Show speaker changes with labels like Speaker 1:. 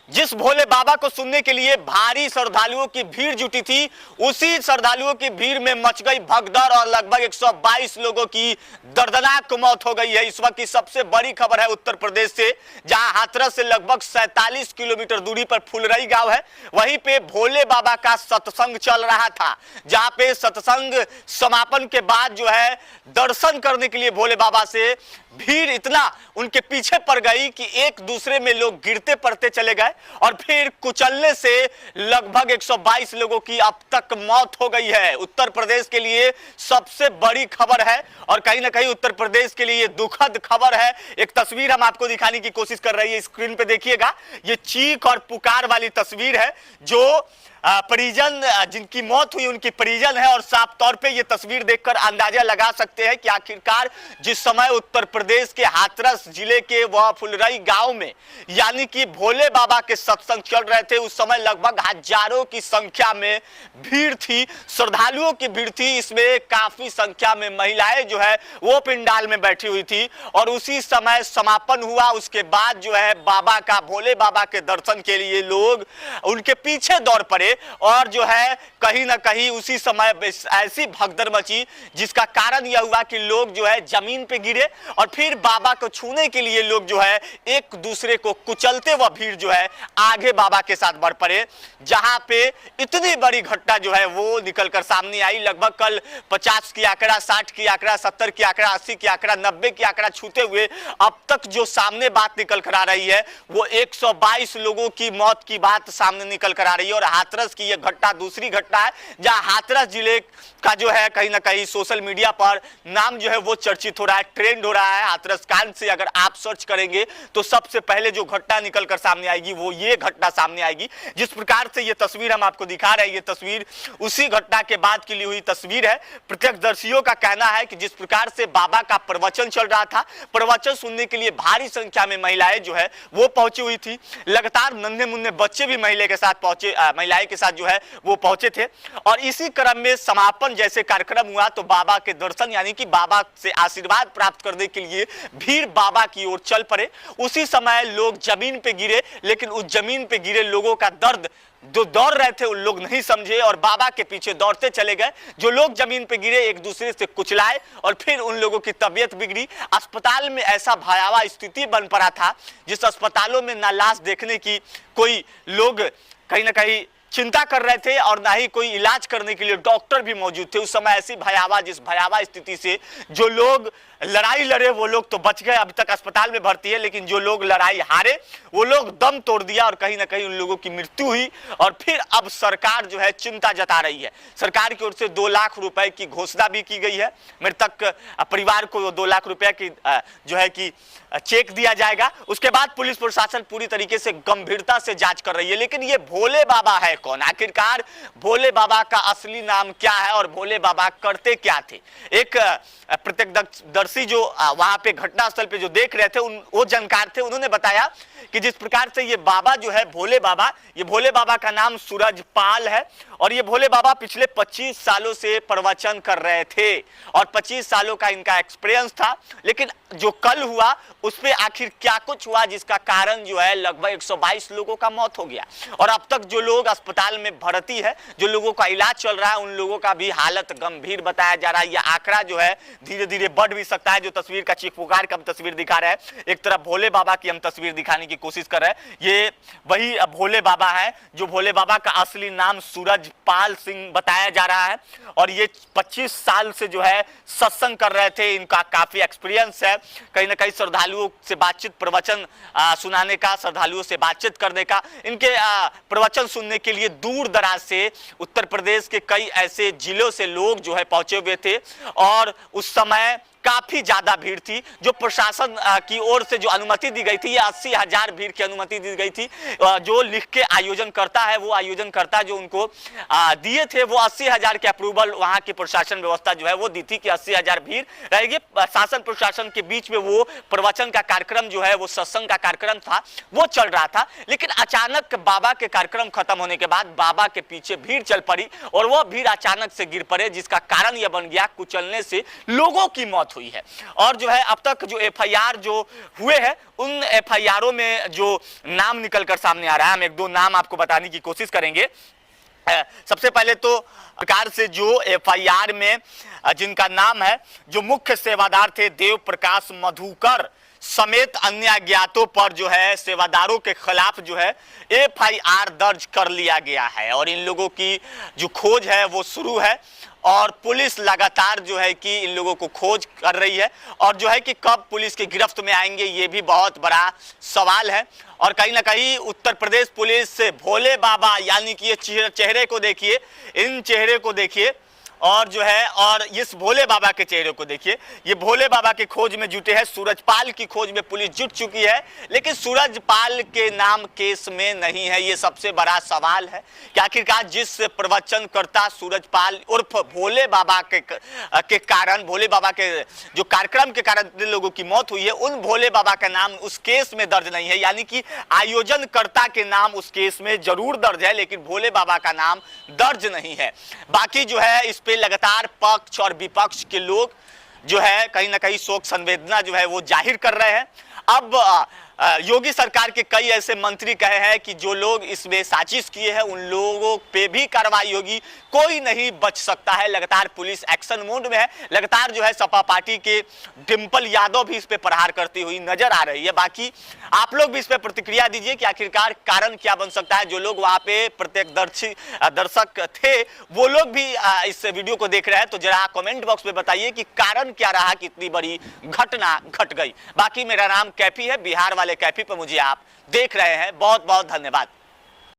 Speaker 1: जिस भोले बाबा को सुनने के लिए भारी श्रद्धालुओं की भीड़ जुटी थी, उसी श्रद्धालुओं की भीड़ में मच गई भगदड़ और लगभग 122 लोगों की दर्दनाक मौत हो गई है। इस वक्त की सबसे बड़ी खबर है उत्तर प्रदेश से, जहां हाथरस से लगभग 47 किलोमीटर दूरी पर फुलरई गांव है, वहीं पे भोले बाबा का सत्संग चल रहा था, जहां पे सत्संग समापन के बाद जो है दर्शन करने के लिए भोले बाबा से भीड़ इतना उनके पीछे पड़ गई कि एक दूसरे में लोग गिरते पड़ते चले गए और फिर कुचलने से लगभग 122 लोगों की अब तक मौत हो गई है। उत्तर प्रदेश के लिए सबसे बड़ी खबर है और कहीं ना कहीं उत्तर प्रदेश के लिए दुखद खबर है। एक तस्वीर हम आपको दिखाने की कोशिश कर रही है, स्क्रीन पे देखिएगा। ये चीख और पुकार वाली तस्वीर है जो परिजन जिनकी मौत हुई उनकी परिजन है और साफ तौर पे ये तस्वीर देखकर अंदाजा लगा सकते हैं कि आखिरकार जिस समय उत्तर प्रदेश के हाथरस जिले के वह फुलरई गांव में यानी कि भोले बाबा के सत्संग चल रहे थे, उस समय लगभग हजारों की संख्या में भीड़ थी, श्रद्धालुओं की भीड़ थी। इसमें काफी संख्या में महिलाएं जो है वो पंडाल में बैठी हुई थी और उसी समय समापन हुआ। उसके बाद जो है बाबा का भोले बाबा के दर्शन के लिए लोग उनके पीछे दौड़ पड़े और जो है कहीं ना कहीं उसी समय ऐसी भगदड़ मची जिसका कारण यह हुआ कि लोग जो है जमीन पे गिरे और फिर बाबा को छूने के लिए लोग जो है एक दूसरे को कुचलते हुए भीड़ जो है आगे बाबा के साथ बढ़ पड़े, जहां पे इतनी बड़ी घटना जो है वो निकलकर सामने आई। लगभग कल 50 की आंकड़ा, 60 की आंकड़ा, 70 की आंकड़ा, 80 की आंकड़ा, 90 की आंकड़ा छूते हुए अब तक जो सामने बात निकल कर आ रही है वो 122 लोगों की मौत की बात सामने निकल कर आ रही है। और हाथरस की यह घटना दूसरी घटना है जहां हाथरस जिले का जो है कहीं ना कहीं सोशल मीडिया पर नाम जो है वो चर्चित हो रहा है, ट्रेंड हो रहा है। हाथरस कांड से अगर आप सर्च करेंगे तो सबसे पहले जो घटना निकलकर सामने आएगी वो ये घटना सामने आएगी। जिस प्रकार से ये तस्वीर हम आपको दिखा रहे हैं, ये तस्वीर उसी घटना के बाद की ली हुई तस्वीर है। प्रत्यक्षदर्शियों का कहना है कि जिस प्रकार से बाबा का प्रवचन चल रहा था, प्रवचन सुनने के लिए भारी संख्या में महिलाएं जो है वो पहुंची हुई थी। लगातार नन्हे मुन्ने बच्चे भी महिलाएं के साथ जो है वो पहुंचे थे और इसी क्रम में समापन जैसे कार्यक्रम हुआ तो बाबा के दर्शन यानी कि बाबा से आशीर्वाद प्राप्त करने के लिए भीड़ बाबा की ओर चल पड़े। उसी समय लोग जमीन पे गिरे, लेकिन उस जमीन पे गिरे लोगों का दर्द जो दौड़ रहे थे उन लोग नहीं समझे और बाबा के पीछे दौड़ते चले गए। जो लोग जमीन पे गिरे एक दूसरे से कुचलाए और फिर उन लोगों की तबीयत बिगड़ी। अस्पताल में ऐसा भयावह स्थिति बन पड़ा था जिस अस्पतालों में ना लाश देखने की कोई लोग कहीं ना कहीं चिंता कर रहे थे और ना ही कोई इलाज करने के लिए डॉक्टर भी मौजूद थे। उस समय ऐसी भयावह स्थिति से जो लोग लड़ाई लड़े वो लोग तो बच गए, अभी तक अस्पताल में भर्ती है, लेकिन जो लोग लड़ाई हारे वो लोग दम तोड़ दिया और कहीं ना कहीं उन लोगों की मृत्यु हुई। और फिर अब सरकार जो है चिंता जता रही है। सरकार की ओर से 2 लाख रुपए की घोषणा भी की गई है। मृतक परिवार को 2 लाख रुपए की जो है कि चेक दिया जाएगा। उसके बाद पुलिस प्रशासन पूरी तरीके से गंभीरता से जांच कर रही है। लेकिन ये भोले बाबा है कौन? आखिरकार भोले बाबा का असली नाम क्या है और भोले बाबा करते क्या थे? एक प्रत्यक्षदर्शी जो वहां पे घटनास्थल पे जो देख रहे थे वो जानकार थे, उन्होंने बताया कि जिस प्रकार से ये बाबा जो है भोले बाबा का नाम सूरजपाल है और ये भोले बाबा पिछले 25 सालों से प्रवचन कर रहे थे और 25 सालों का इनका एक्सपीरियंस था। लेकिन जो कल हुआ उस पे आखिर क्या कुछ हुआ जिसका कारण जो है लगभग 122 लोगों का मौत हो गया और अब तक जो लोग अस्पताल में भर्ती है, जो लोगों का इलाज चल रहा है, उन लोगों का भी हालत गंभीर बताया जा रहा है। यह आंकड़ा जो है धीरे धीरे बढ़ भी सकता है। जो तस्वीर का चीख पुकार का हम तस्वीर दिखा रहे हैं, एक तरफ भोले बाबा की हम तस्वीर दिखाने की कोशिश कर रहे हैं। ये वही भोले बाबा है जो भोले बाबा का असली नाम सूरजपाल सिंह बताया जा रहा है और ये 25 साल से जो है सत्संग कर रहे थे। इनका काफी एक्सपीरियंस है, कहीं ना कहीं श्रद्धालुओं से बातचीत, प्रवचन सुनाने का, श्रद्धालुओं से बातचीत करने का। इनके प्रवचन सुनने के लिए दूर दराज से उत्तर प्रदेश के कई ऐसे जिलों से लोग जो है पहुंचे हुए थे और उस समय काफी ज्यादा भीड़ थी। जो प्रशासन की ओर से जो अनुमति दी गई थी, ये 80,000 भीड़ की अनुमति दी गई थी। जो लिख के आयोजन करता है, वो आयोजन करता जो उनको दिए थे वो 80,000 के अप्रूवल वहां की प्रशासन व्यवस्था जो है वो दी थी कि 80,000 भीड़ रहेगी। शासन प्रशासन के बीच में वो प्रवचन का कार्यक्रम जो है वो सत्संग का कार्यक्रम था वो चल रहा था। लेकिन अचानक बाबा के कार्यक्रम खत्म होने के बाद बाबा के पीछे भीड़ चल पड़ी और वो भीड़ अचानक से गिर पड़े, जिसका कारण यह बन गया कुचलने से लोगों की मौत हुई है। और जो है अब तक जो एफआईआर जो हुए हैं उन एफआईआरों में जो नाम निकलकर सामने आ रहा है, हम एक दो नाम आपको बताने की कोशिश करेंगे। सबसे पहले तो सरकार से जो एफआईआर में जिनका नाम है, जो मुख्य सेवादार थे देव प्रकाश मधुकर समेत अन्य अज्ञातों पर जो है सेवादारों के खिलाफ जो है एफआईआर दर्ज कर लिया गया है और इन लोगों की जो खोज है वो शुरू है और पुलिस लगातार जो है कि इन लोगों को खोज कर रही है और जो है कि कब पुलिस की गिरफ्त में आएंगे ये भी बहुत बड़ा सवाल है। और कहीं ना कहीं उत्तर प्रदेश पुलिस से भोले बाबा यानी कि ये चेहरे को देखिए, इन चेहरे को देखिए और जो है और इस भोले बाबा के चेहरे को देखिए, ये भोले बाबा की खोज में जुटे हैं। सूरजपाल की खोज में पुलिस जुट चुकी है लेकिन सूरजपाल के नाम केस में नहीं है। ये सबसे बड़ा सवाल है कि आखिरकार जिस प्रवचनकर्ता सूरजपाल उर्फ भोले बाबा के कारण, भोले बाबा के जो कार्यक्रम के कारण जिन लोगों की मौत हुई है उन भोले बाबा का नाम उस केस में दर्ज नहीं है, यानी कि आयोजनकर्ता के नाम उस केस में जरूर दर्ज है लेकिन भोले बाबा का नाम दर्ज नहीं है। बाकी जो है इस पे लगातार पक्ष और विपक्ष के लोग जो है कहीं ना कहीं शोक संवेदना जो है वो जाहिर कर रहे हैं। अब योगी सरकार के कई ऐसे मंत्री कहे हैं कि जो लोग इसमें साजिश किए हैं उन लोगों पे भी कार्रवाई होगी, कोई नहीं बच सकता है। लगातार पुलिस एक्शन मोड में है, लगातार जो है सपा पार्टी के डिंपल यादव भी इस पे प्रहार करती हुई नजर आ रही है। बाकी आप लोग भी इस पे प्रतिक्रिया दीजिए कि आखिरकार कारण क्या बन सकता है। जो लोग वहां पे प्रत्यक्षदर्शी दर्शक थे वो लोग भी इस वीडियो को देख रहे हैं तो जरा कमेंट बॉक्स में बताइए कि कारण क्या रहा कि इतनी बड़ी घटना घट गई। बाकी मेरा नाम कैफी है, बिहार वाले कैफी पर मुझे आप देख रहे हैं। बहुत बहुत धन्यवाद।